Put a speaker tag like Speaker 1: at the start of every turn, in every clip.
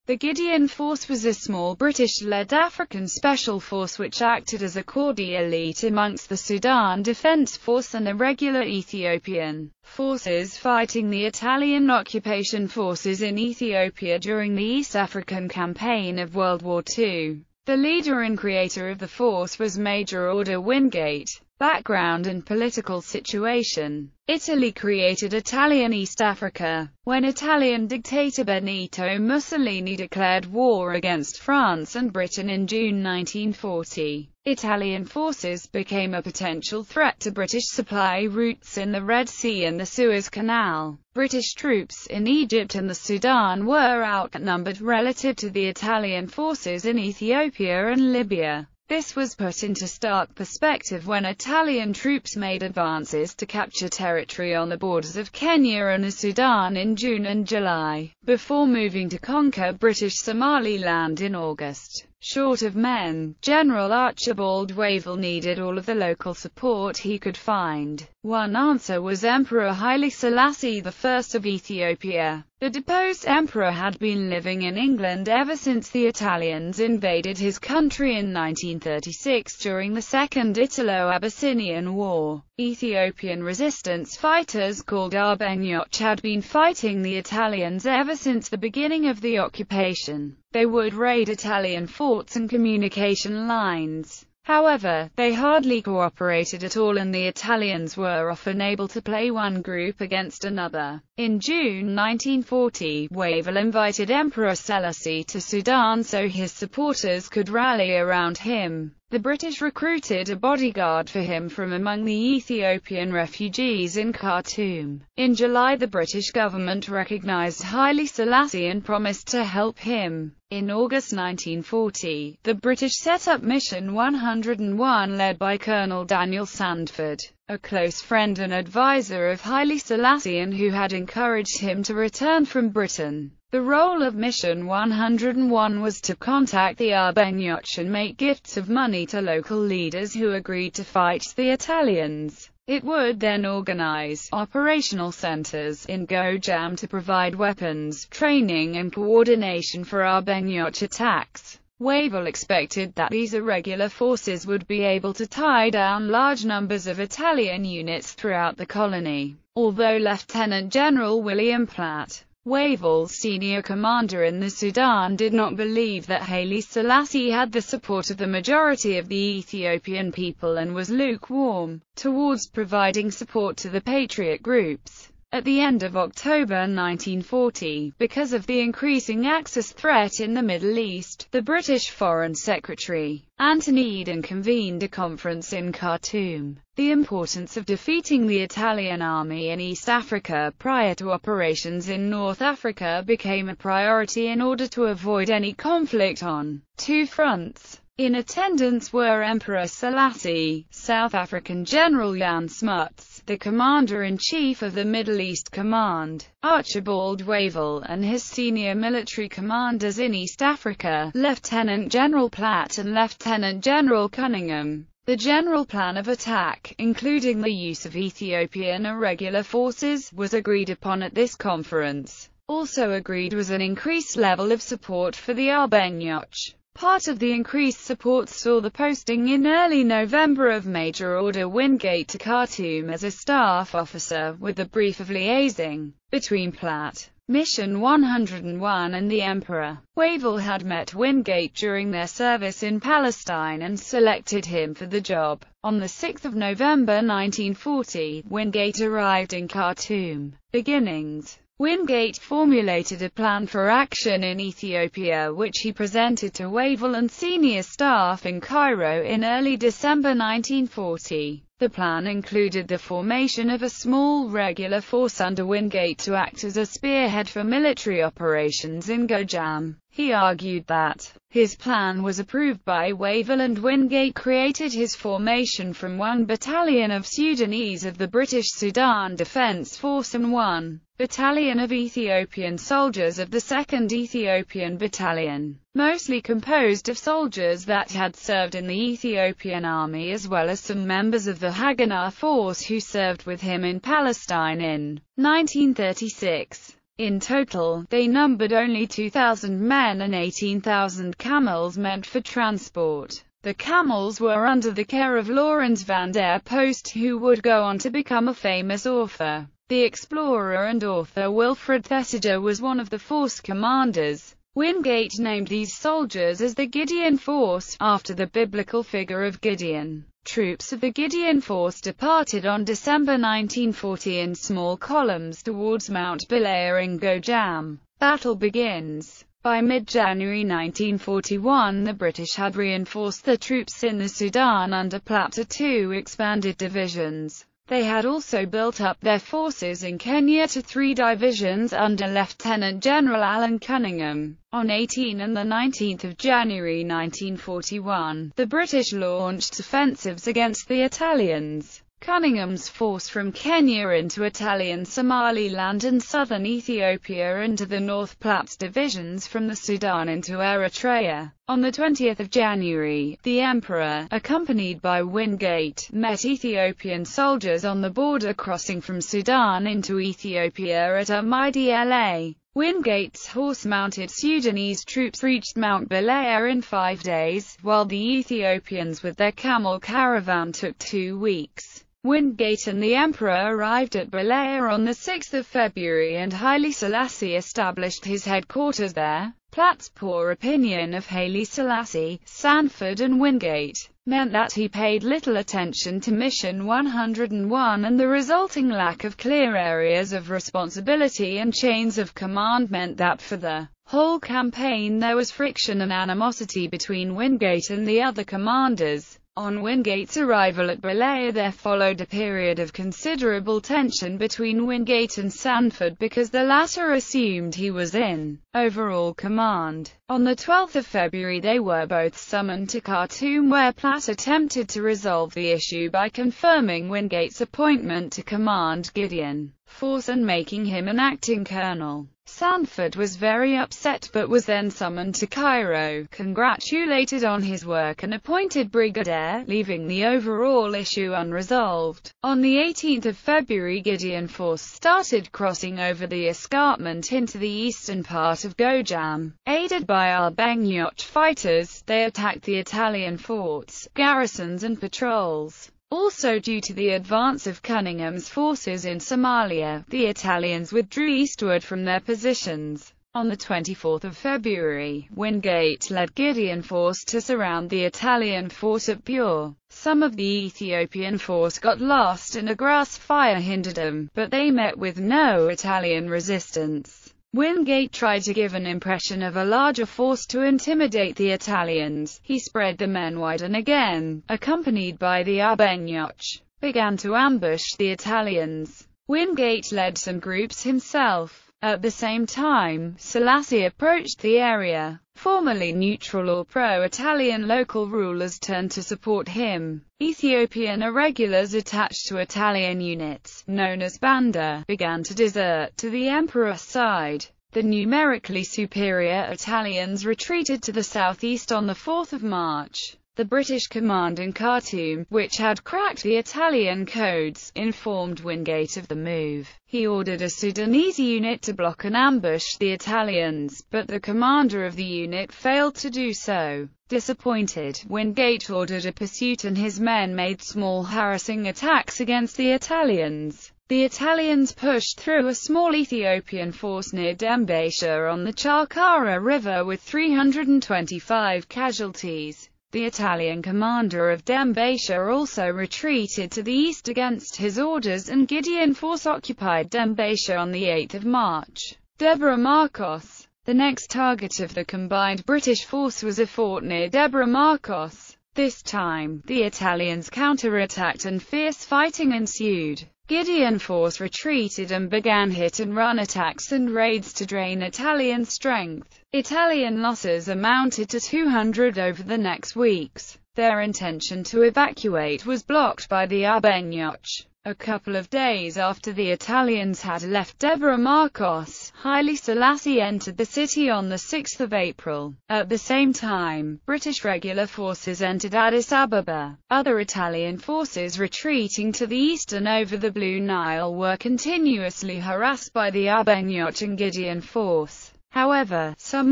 Speaker 1: The Gideon Force was a small British-led African special force which acted as a corps d'élite amongst the Sudan Defence Force and the regular Ethiopian forces fighting the Italian occupation forces in Ethiopia during the East African Campaign of World War II. The leader and creator of the force was Major Order Wingate. Background and political situation. Italy created Italian East Africa. When Italian dictator Benito Mussolini declared war against France and Britain in June 1940, Italian forces became a potential threat to British supply routes in the Red Sea and the Suez Canal. British troops in Egypt and the Sudan were outnumbered relative to the Italian forces in Ethiopia and Libya. This was put into stark perspective when Italian troops made advances to capture territory on the borders of Kenya and the Sudan in June and July, before moving to conquer British Somaliland in August. Short of men, General Archibald Wavell needed all of the local support he could find. One answer was Emperor Haile Selassie I of Ethiopia. The deposed emperor had been living in England ever since the Italians invaded his country in 1936 during the Second Italo-Abyssinian War. Ethiopian resistance fighters called Arbenyoch had been fighting the Italians ever since the beginning of the occupation. They would raid Italian forts and communication lines. However, they hardly cooperated at all and the Italians were often able to play one group against another. In June 1940, Wavell invited Emperor Selassie to Sudan so his supporters could rally around him. The British recruited a bodyguard for him from among the Ethiopian refugees in Khartoum. In July, the British government recognized Haile Selassie and promised to help him. In August 1940, the British set up Mission 101 led by Colonel Daniel Sandford, a close friend and advisor of Haile Selassie and who had encouraged him to return from Britain. The role of Mission 101 was to contact the Arbenyoch and make gifts of money to local leaders who agreed to fight the Italians. It would then organize operational centers in Gojam to provide weapons, training and coordination for Arbenyoch attacks. Wavell expected that these irregular forces would be able to tie down large numbers of Italian units throughout the colony. Although Lieutenant General William Platt, Wavell's senior commander in the Sudan, did not believe that Haile Selassie had the support of the majority of the Ethiopian people and was lukewarm towards providing support to the patriot groups. At the end of October 1940, because of the increasing Axis threat in the Middle East, the British Foreign Secretary, Anthony Eden, convened a conference in Khartoum. The importance of defeating the Italian army in East Africa prior to operations in North Africa became a priority in order to avoid any conflict on two fronts. In attendance were Emperor Selassie, South African General Jan Smuts, the Commander-in-Chief of the Middle East Command, Archibald Wavell, and his senior military commanders in East Africa, Lieutenant General Platt and Lieutenant General Cunningham. The general plan of attack, including the use of Ethiopian irregular forces, was agreed upon at this conference. Also agreed was an increased level of support for the Arbenyoch. Part of the increased support saw the posting in early November of Major Order Wingate to Khartoum as a staff officer, with the brief of liaising between Platt, Mission 101 and the Emperor. Wavell had met Wingate during their service in Palestine and selected him for the job. On the 6th of November 1940, Wingate arrived in Khartoum. Beginnings. Wingate formulated a plan for action in Ethiopia which he presented to Wavell and senior staff in Cairo in early December 1940. The plan included the formation of a small regular force under Wingate to act as a spearhead for military operations in Gojam. He argued that his plan was approved by Wavell and Wingate created his formation from 1 battalion of Sudanese of the British Sudan Defence Force and 1 battalion of Ethiopian soldiers of the 2nd Ethiopian Battalion, mostly composed of soldiers that had served in the Ethiopian army as well as some members of the Haganah Force who served with him in Palestine in 1936. In total, they numbered only 2,000 men and 18,000 camels meant for transport. The camels were under the care of Laurens van der Post, who would go on to become a famous author. The explorer and author Wilfred Thesiger was one of the force commanders. Wingate named these soldiers as the Gideon Force, after the biblical figure of Gideon. Troops of the Gideon Force departed on December 1940 in small columns towards Mount Belaya in Gojam. Battle begins. By mid-January 1941, the British had reinforced their troops in the Sudan under Platter two expanded divisions. They had also built up their forces in Kenya to 3 divisions under Lieutenant General Alan Cunningham. On 18 and 19 January 1941, the British launched offensives against the Italians. Cunningham's force from Kenya into Italian Somaliland and southern Ethiopia into the North Platts divisions from the Sudan into Eritrea. On the 20th of January, the Emperor, accompanied by Wingate, met Ethiopian soldiers on the border crossing from Sudan into Ethiopia at Umidla. Wingate's horse-mounted Sudanese troops reached Mount Belaya in 5 days, while the Ethiopians with their camel caravan took 2 weeks. Wingate and the Emperor arrived at Belaya on the 6th of February and Haile Selassie established his headquarters there. Platt's poor opinion of Haile Selassie, Sanford and Wingate meant that he paid little attention to Mission 101, and the resulting lack of clear areas of responsibility and chains of command meant that for the whole campaign there was friction and animosity between Wingate and the other commanders. On Wingate's arrival at Belaya there followed a period of considerable tension between Wingate and Sanford because the latter assumed he was in overall command. On the 12th of February they were both summoned to Khartoum, where Platt attempted to resolve the issue by confirming Wingate's appointment to command Gideon Force and making him an acting colonel. Sanford was very upset but was then summoned to Cairo, congratulated on his work and appointed brigadier, leaving the overall issue unresolved. On the 18th of February Gideon Force started crossing over the escarpment into the eastern part of Gojam. Aided by Al-Baghdad fighters, they attacked the Italian forts, garrisons and patrols. Also due to the advance of Cunningham's forces in Somalia, the Italians withdrew eastward from their positions. On the 24th of February, Wingate led Gideon Force to surround the Italian fort at Bure. Some of the Ethiopian force got lost and a grass fire hindered them, but they met with no Italian resistance. Wingate tried to give an impression of a larger force to intimidate the Italians. He spread the men wide and again, accompanied by the Arbenyach, began to ambush the Italians. Wingate led some groups himself. At the same time, Selassie approached the area. Formerly neutral or pro-Italian local rulers turned to support him. Ethiopian irregulars attached to Italian units, known as Banda, began to desert to the emperor's side. The numerically superior Italians retreated to the southeast on the 4th of March. The British command in Khartoum, which had cracked the Italian codes, informed Wingate of the move. He ordered a Sudanese unit to block and ambush the Italians, but the commander of the unit failed to do so. Disappointed, Wingate ordered a pursuit and his men made small harassing attacks against the Italians. The Italians pushed through a small Ethiopian force near Dembasha on the Chakara River with 325 casualties. The Italian commander of Dembasha also retreated to the east against his orders and Gideon Force occupied Dembasha on the 8th of March. Debre Marcos. The next target of the combined British force was a fort near Debre Marcos. This time, the Italians counterattacked and fierce fighting ensued. Gideon Force retreated and began hit-and-run attacks and raids to drain Italian strength. Italian losses amounted to 200 over the next weeks. Their intention to evacuate was blocked by the Abenyoch. A couple of days after the Italians had left Debre Marcos, Haile Selassie entered the city on the 6th of April. At the same time, British regular forces entered Addis Ababa. Other Italian forces retreating to the east and over the Blue Nile were continuously harassed by the Abenyoch and Gideon force. However, some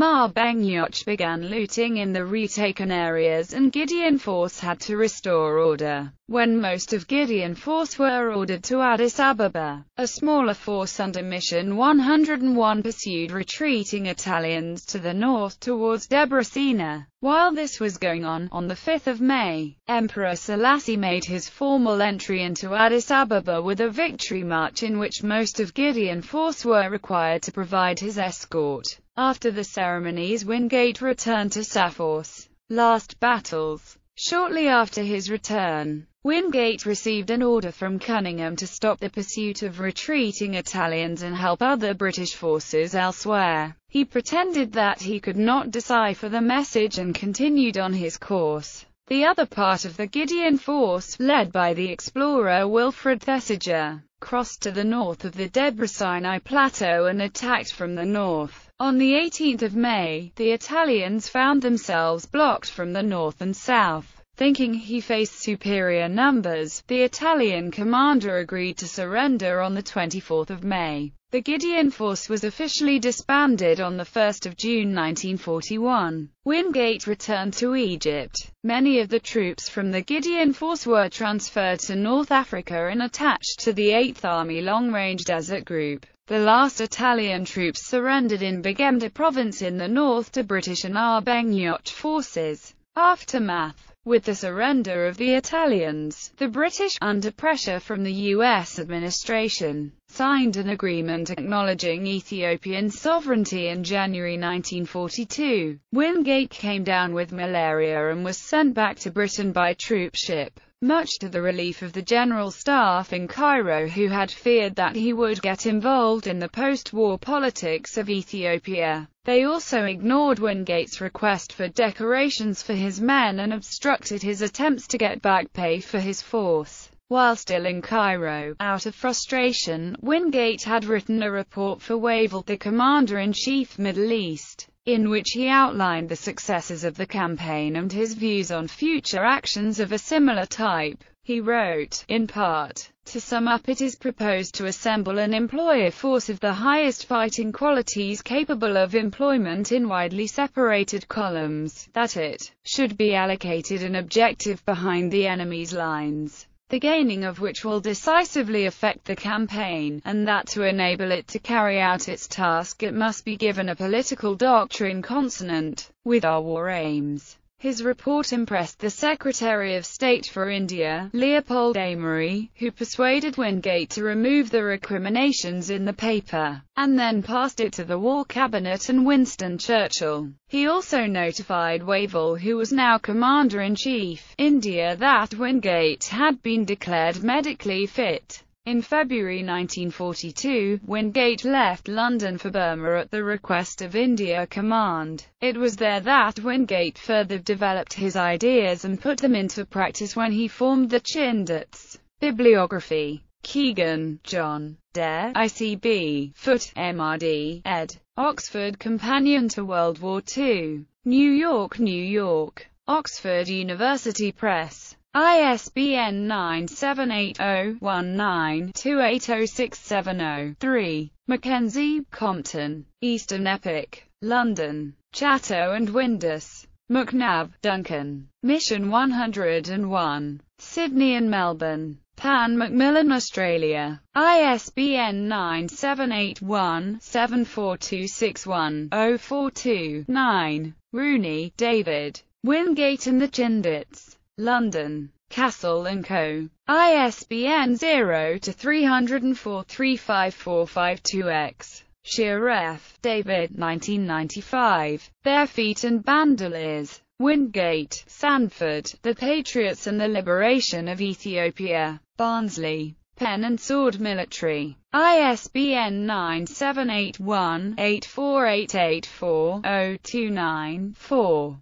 Speaker 1: Abenyoch began looting in the retaken areas and Gideon force had to restore order. When most of Gideon force were ordered to Addis Ababa, a smaller force under Mission 101 pursued retreating Italians to the north towards Debre Sina. While this was going on the 5th of May, Emperor Selassie made his formal entry into Addis Ababa with a victory march in which most of Gideon force were required to provide his escort. After the ceremonies, Wingate returned to Safos. Last battles. Shortly after his return, Wingate received an order from Cunningham to stop the pursuit of retreating Italians and help other British forces elsewhere. He pretended that he could not decipher the message and continued on his course. The other part of the Gideon force, led by the explorer Wilfred Thesiger, crossed to the north of the Debre Sinai Plateau and attacked from the north. On the 18th of May, the Italians found themselves blocked from the north and south. Thinking he faced superior numbers, the Italian commander agreed to surrender on the 24th of May. The Gideon force was officially disbanded on the 1st of June 1941. Wingate returned to Egypt. Many of the troops from the Gideon force were transferred to North Africa and attached to the 8th Army Long Range Desert Group. The last Italian troops surrendered in Begemder province in the north to British and Abenyoch forces. Aftermath. With the surrender of the Italians, the British, under pressure from the U.S. administration, signed an agreement acknowledging Ethiopian sovereignty in January 1942. Wingate came down with malaria and was sent back to Britain by troop ship, much to the relief of the General Staff in Cairo, who had feared that he would get involved in the post-war politics of Ethiopia. They also ignored Wingate's request for decorations for his men and obstructed his attempts to get back pay for his force. While still in Cairo, out of frustration, Wingate had written a report for Wavell, the Commander-in-Chief Middle East, in which he outlined the successes of the campaign and his views on future actions of a similar type. He wrote, in part, "To sum up, it is proposed to assemble and employ a force of the highest fighting qualities capable of employment in widely separated columns, that it should be allocated an objective behind the enemy's lines, the gaining of which will decisively affect the campaign, and that to enable it to carry out its task it must be given a political doctrine consonant with our war aims." His report impressed the Secretary of State for India, Leopold Amery, who persuaded Wingate to remove the recriminations in the paper, and then passed it to the War Cabinet and Winston Churchill. He also notified Wavell, who was now Commander-in-Chief, India, that Wingate had been declared medically fit. In February 1942, Wingate left London for Burma at the request of India Command. It was there that Wingate further developed his ideas and put them into practice when he formed the Chindits. Bibliography. Keegan, John. Dare, ICB, Foot, MRD, ed. Oxford Companion to World War II. New York, New York. Oxford University Press. ISBN 978-0-19-280670-3. Mackenzie, Compton. Eastern Epic. London. Chatto and Windus. McNabb, Duncan. Mission 101. Sydney and Melbourne. Pan Macmillan, Australia. ISBN 978-1-74261-042-9. Rooney, David. Wingate and the Chindits. London. Castle & Co. ISBN 0-304-35452-X. Shearer, David. 1995. Bare Feet and Bandoliers. Wingate, Sanford. The Patriots and the Liberation of Ethiopia. Barnsley. Pen and Sword Military. ISBN 978-1-84884-029-4.